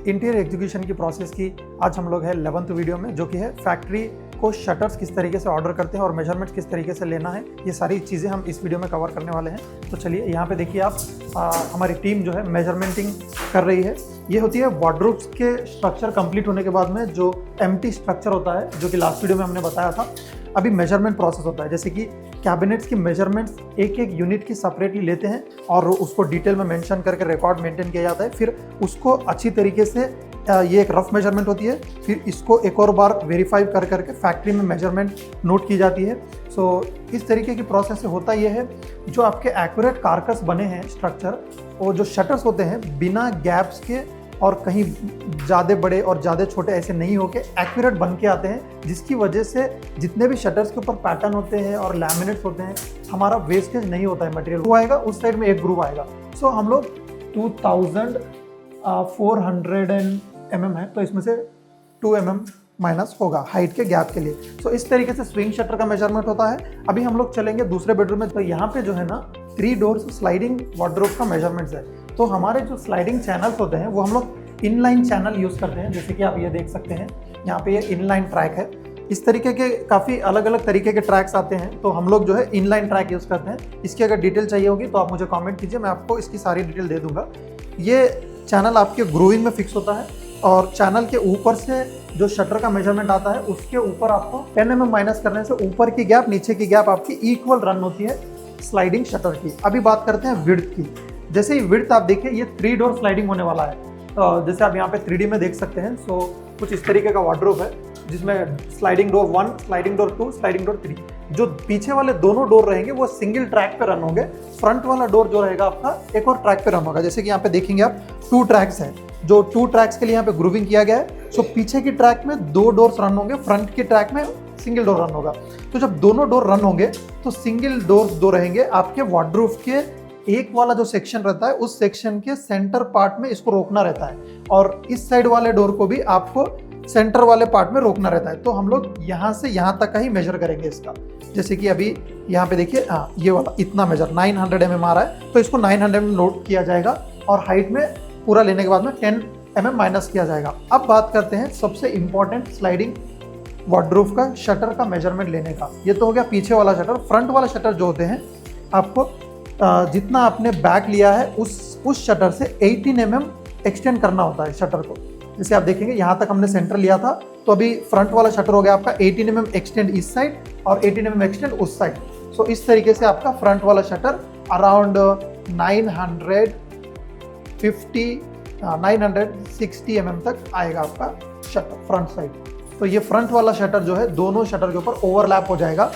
Interior execution की process की आज हम लोग है 11th वीडियो में, जो कि है फैक्ट्री को शटर्स किस तरीके से ऑर्डर करते हैं और मेजरमेंट किस तरीके से लेना है, ये सारी चीज़ें हम इस वीडियो में कवर करने वाले हैं। तो चलिए यहाँ पे देखिए आप, हमारी टीम जो है मेजरमेंटिंग कर रही है। ये होती है वार्डरोब्स के स्ट्रक्चर कंप्लीट होने के बाद में जो एम्प्टी स्ट्रक्चर होता है, जो कि लास्ट वीडियो में हमने बताया था। अभी मेजरमेंट प्रोसेस होता है, जैसे कि कैबिनेट्स की मेजरमेंट्स एक एक यूनिट की सेपरेटली लेते हैं और उसको डिटेल में मेंशन करके रिकॉर्ड मेंटेन किया जाता है। फिर उसको अच्छी तरीके से, ये एक रफ मेजरमेंट होती है, फिर इसको एक और बार वेरीफाई कर करके फैक्ट्री में मेजरमेंट नोट की जाती है। सो इस तरीके की प्रोसेस से होता ये है, जो आपके एक्यूरेट कारकस बने हैं स्ट्रक्चर, और जो शटर्स होते हैं बिना गैप्स के और कहीं ज़्यादा बड़े और ज़्यादा छोटे ऐसे नहीं होके एक्यूरेट बन के आते हैं, जिसकी वजह से जितने भी शटर्स के ऊपर पैटर्न होते हैं और लैमिनेट्स होते हैं, हमारा वेस्टेज नहीं होता है मटेरियल। वो आएगा उस साइड में एक ग्रूव आएगा। सो हम लोग 2400 mm है, तो इसमें से 2 mm माइनस होगा हाइट के गैप के लिए। सो इस तरीके से स्विंग शटर का मेजरमेंट होता है। अभी हम लोग चलेंगे दूसरे बेडरूम में। तो यहाँ पे जो है ना 3 डोर्स स्लाइडिंग वार्डरोब का मेजरमेंट्स है। तो हमारे जो स्लाइडिंग चैनल्स होते हैं वो हम लोग इनलाइन चैनल यूज़ करते हैं, जैसे कि आप ये देख सकते हैं यहाँ पे ये इनलाइन ट्रैक है। इस तरीके के काफ़ी अलग अलग तरीके के ट्रैक्स आते हैं, तो हम लोग जो है इनलाइन ट्रैक यूज़ करते हैं। इसकी अगर डिटेल चाहिए होगी तो आप मुझे कमेंट कीजिए, मैं आपको इसकी सारी डिटेल दे दूंगा। ये चैनल आपके ग्रूविंग में फिक्स होता है और चैनल के ऊपर से जो शटर का मेजरमेंट आता है उसके ऊपर आपको 10 mm माइनस करने से ऊपर की गैप नीचे की गैप आपकी इक्वल रन होती है स्लाइडिंग शटर की। अभी बात करते हैं विड्थ की। जैसे ही विड्थ आप देखिए, ये 3 डोर स्लाइडिंग होने वाला है। तो जैसे आप यहाँ पे 3D में देख सकते हैं। सो कुछ इस तरीके का वार्डरोब है, जिसमें sliding door 1, sliding door 2, sliding door 3। जो पीछे वाले दोनों डोर रहेंगे वो सिंगल ट्रैक पे रन होंगे। फ्रंट वाला डोर जो रहेगा आपका एक और ट्रैक पे रन होगा। जैसे कि यहाँ पे देखेंगे आप 2 ट्रैक्स हैं, जो 2 ट्रैक्स के लिए यहाँ पे ग्रूविंग किया गया है। सो पीछे की ट्रैक में 2 डोर्स रन होंगे, फ्रंट की ट्रैक में सिंगल डोर रन होगा। तो जब दोनों डोर रन होंगे तो सिंगल डोर्स 2 रहेंगे आपके वार्डरोब के। एक वाला जो सेक्शन रहता है उस सेक्शन के सेंटर पार्ट में इसको रोकना रहता है, और इस साइड वाले डोर को भी आपको सेंटर वाले पार्ट में रोकना रहता है। तो हम लोग यहाँ से यहाँ तक का ही मेजर करेंगे इसका। जैसे कि अभी यहाँ पे देखिए, हाँ ये वाला इतना मेजर 900 mm आ रहा है, तो इसको 900 में नोट किया जाएगा और हाइट में पूरा लेने के बाद में 10 mm माइनस किया जाएगा। अब बात करते हैं सबसे इंपॉर्टेंट स्लाइडिंग वार्डरोब का शटर का मेजरमेंट लेने का। ये तो हो गया पीछे वाला शटर। फ्रंट वाला शटर जो होते हैं, आपको जितना आपने बैक लिया है उस शटर से 18 mm एक्सटेंड करना होता है शटर को। जैसे आप देखेंगे यहाँ तक हमने सेंटर लिया था, तो अभी फ्रंट वाला शटर हो गया आपका 18 mm एक्सटेंड इस साइड और 18 mm एक्सटेंड उस साइड। सो इस तरीके से आपका फ्रंट वाला शटर अराउंड 960 mm तक आएगा आपका शटर फ्रंट साइड। तो ये फ्रंट वाला शटर जो है दोनों शटर के ऊपर ओवरलैप हो जाएगा,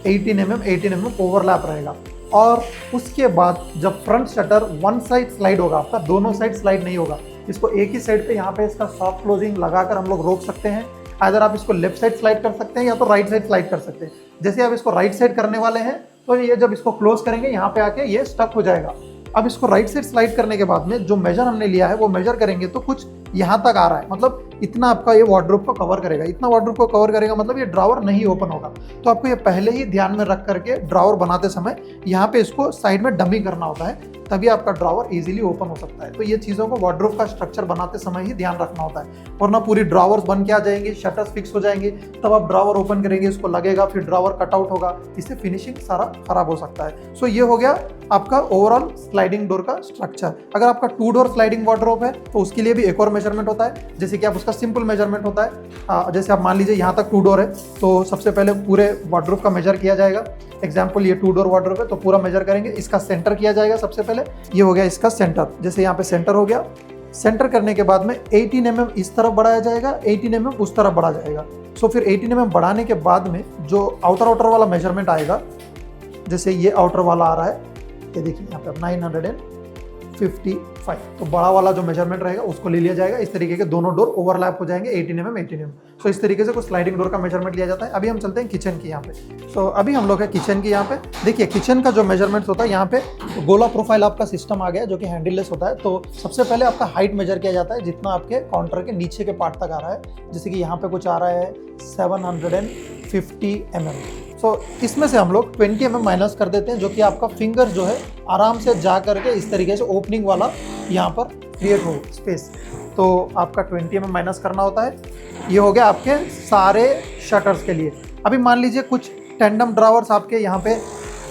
18 mm ओवरलैप रहेगा। और उसके बाद जब front shutter one side slide होगा आपका, दोनों साइड स्लाइड नहीं होगा। इसको एक ही साइड पे यहाँ पे इसका सॉफ्ट क्लोजिंग लगाकर हम लोग रोक सकते हैं। अगर आप इसको लेफ्ट साइड स्लाइड कर सकते हैं या तो राइट साइड स्लाइड कर सकते हैं। जैसे आप इसको राइट साइड करने वाले हैं तो ये जब इसको क्लोज करेंगे यहाँ पे आके ये स्टक हो जाएगा। अब इसको राइट साइड स्लाइड करने के बाद में जो मेजर हमने लिया है वो मेजर करेंगे तो कुछ यहाँ तक आ रहा है, मतलब इतना आपका ये वार्डरोब को कवर करेगा। इतना वार्डरोब को कवर करेगा मतलब ये ड्रॉवर नहीं ओपन होगा। तो आपको ये पहले ही ध्यान में रख करके ड्रॉवर बनाते समय यहाँ पे इसको साइड में डमी करना होता है, तभी आपका ड्रॉवर इजीली ओपन हो सकता है। तो ये चीज़ों को वार्डरोब का स्ट्रक्चर बनाते समय ही ध्यान रखना होता है, वरना पूरी ड्रॉवर्स बन के आ जाएंगे, शटर्स फिक्स हो जाएंगे, तब आप ड्रॉवर ओपन करेंगे, इसको लगेगा, फिर ड्रॉवर कटआउट होगा, इससे फिनिशिंग सारा खराब हो सकता है। सो ये हो गया आपका ओवरऑल स्लाइडिंग डोर का स्ट्रक्चर। अगर आपका 2 डोर स्लाइडिंग वार्डरोब है तो उसके लिए भी एक और मेजरमेंट होता है। जैसे कि आप उसका सिंपल मेजरमेंट होता है, जैसे आप मान लीजिए यहाँ तक 2 डोर है, तो सबसे पहले पूरे वार्डरोब का मेजर किया जाएगा। एग्जाम्पल ये 2 डोर वार्डरोब है तो पूरा मेजर करेंगे, इसका सेंटर किया जाएगा सबसे पहले। ये हो गया इसका सेंटर, जैसे यहाँ पे सेंटर हो गया। सेंटर करने के बाद में 18 mm इस तरफ बढ़ाया जाएगा, 18 mm उस तरफ बढ़ा जाएगा। सो फिर 18 mm बढ़ाने के बाद में जो आउटर वाला मेजरमेंट आएगा, जैसे ये आउटर वाला आ रहा है, ये देखिए यहाँ पे 955, तो बड़ा वाला जो मेजरमेंट रहेगा उसको ले लिया जाएगा। इस तरीके के दोनों डोर ओवरलैप हो जाएंगे 18 mm। सो इस तरीके से कुछ स्लाइडिंग डोर का मेजरमेंट लिया जाता है। अभी हम चलते हैं किचन की यहाँ पे। सो अभी हम लोग है किचन की यहाँ पे। देखिए किचन का जो मेजरमेंट होता है, यहाँ पे गोला प्रोफाइल आपका सिस्टम आ गया जो कि हैंडललेस होता है। तो सबसे पहले आपका हाइट मेजर किया जाता है, जितना आपके काउंटर के नीचे के पार्ट तक आ रहा है। जैसे कि यहाँ पे कुछ आ रहा है 750 mm। सो इसमें से हम लोग 20 mm माइनस कर देते हैं, जो कि आपका फिंगर जो है आराम से जा करके इस तरीके से ओपनिंग वाला यहाँ पर क्रिएट हो स्पेस। तो आपका 20 mm माइनस करना होता है। ये हो गया आपके सारे शटर्स के लिए। अभी मान लीजिए कुछ टेंडम ड्रावर्स आपके यहाँ पे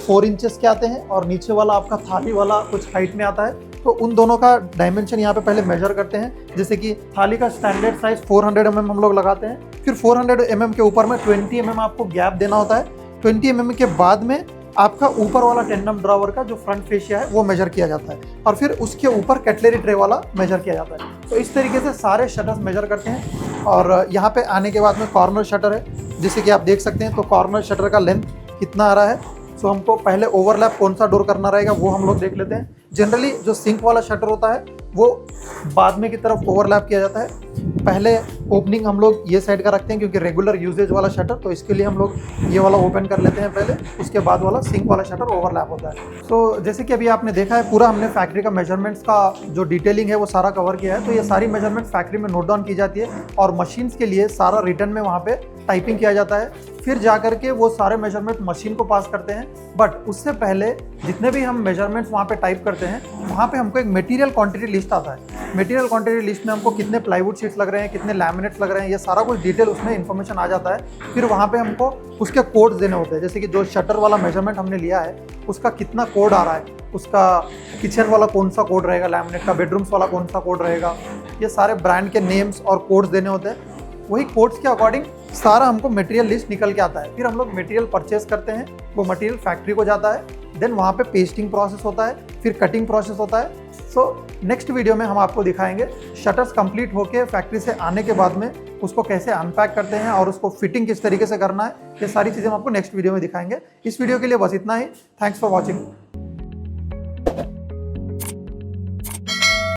4 इंचेस के आते हैं और नीचे वाला आपका थाली वाला कुछ हाइट में आता है, तो उन दोनों का डायमेंशन यहाँ पे पहले मेजर करते हैं। जैसे कि थाली का स्टैंडर्ड साइज 400 mm हम लोग लगाते हैं, फिर 400 mm के ऊपर में 20 mm आपको गैप देना होता है। 20 mm के बाद में आपका ऊपर वाला टेंडम ड्रावर का जो फ्रंट फेशिया है वो मेजर किया जाता है, और फिर उसके ऊपर कटलरी ट्रे वाला मेजर किया जाता है। तो इस तरीके से सारे शटर्स मेजर करते हैं। और यहाँ पे आने के बाद में कॉर्नर शटर है, जैसे कि आप देख सकते हैं। तो कॉर्नर शटर का लेंथ कितना आ रहा है, सो हमको पहले ओवरलैप कौन सा डोर करना रहेगा वो हम लोग देख लेते हैं। जनरली जो सिंक वाला शटर होता है वो बाद में की तरफ ओवरलैप किया जाता है। पहले ओपनिंग हम लोग ये साइड का रखते हैं क्योंकि रेगुलर यूजेज वाला शटर, तो इसके लिए हम लोग ये वाला ओपन कर लेते हैं पहले, उसके बाद वाला सिंक वाला शटर ओवरलैप होता है। तो जैसे कि अभी आपने देखा है, पूरा हमने फैक्ट्री का मेजरमेंट्स का जो डिटेलिंग है वो सारा कवर किया है। तो ये सारी मेजरमेंट फैक्ट्री में नोट डाउन की जाती है और मशीन्स के लिए सारा रिटर्न में वहाँ पे टाइपिंग किया जाता है। फिर जा करके वो सारे मेजरमेंट मशीन को पास करते हैं। बट उससे पहले जितने भी हम मेजरमेंट्स वहाँ पे टाइप करते हैं, वहाँ पे हमको एक मटेरियल क्वांटिटी लिस्ट आता है। मटेरियल क्वांटिटी लिस्ट में हमको कितने प्लाईवुड शीट्स लग रहे हैं, कितने लैमिनेट्स लग रहे हैं, ये सारा कुछ डिटेल उसमें इन्फॉर्मेशन आ जाता है। फिर वहाँ पे हमको उसके कोड्स देने होते हैं, जैसे कि जो शटर वाला मेजरमेंट हमने लिया है उसका कितना कोड आ रहा है, उसका किचन वाला कौन सा कोड रहेगा, लैमिनेट का बेडरूम्स वाला कौन सा कोड रहेगा, ये सारे ब्रांड के नेम्स और कोड्स देने होते हैं। वही कोड्स के अकॉर्डिंग सारा हमको मटेरियल लिस्ट निकल के आता है। फिर हम लोग मटेरियल परचेस करते हैं, वो मटेरियल फैक्ट्री को जाता है, देन वहाँ पे पेस्टिंग प्रोसेस होता है, फिर कटिंग प्रोसेस होता है। सो नेक्स्ट वीडियो में हम आपको दिखाएंगे शटर्स कंप्लीट होके फैक्ट्री से आने के बाद में उसको कैसे अनपैक करते हैं और उसको फिटिंग किस तरीके से करना है। ये सारी चीज़ें हम आपको नेक्स्ट वीडियो में दिखाएंगे। इस वीडियो के लिए बस इतना ही। Thanks for watching.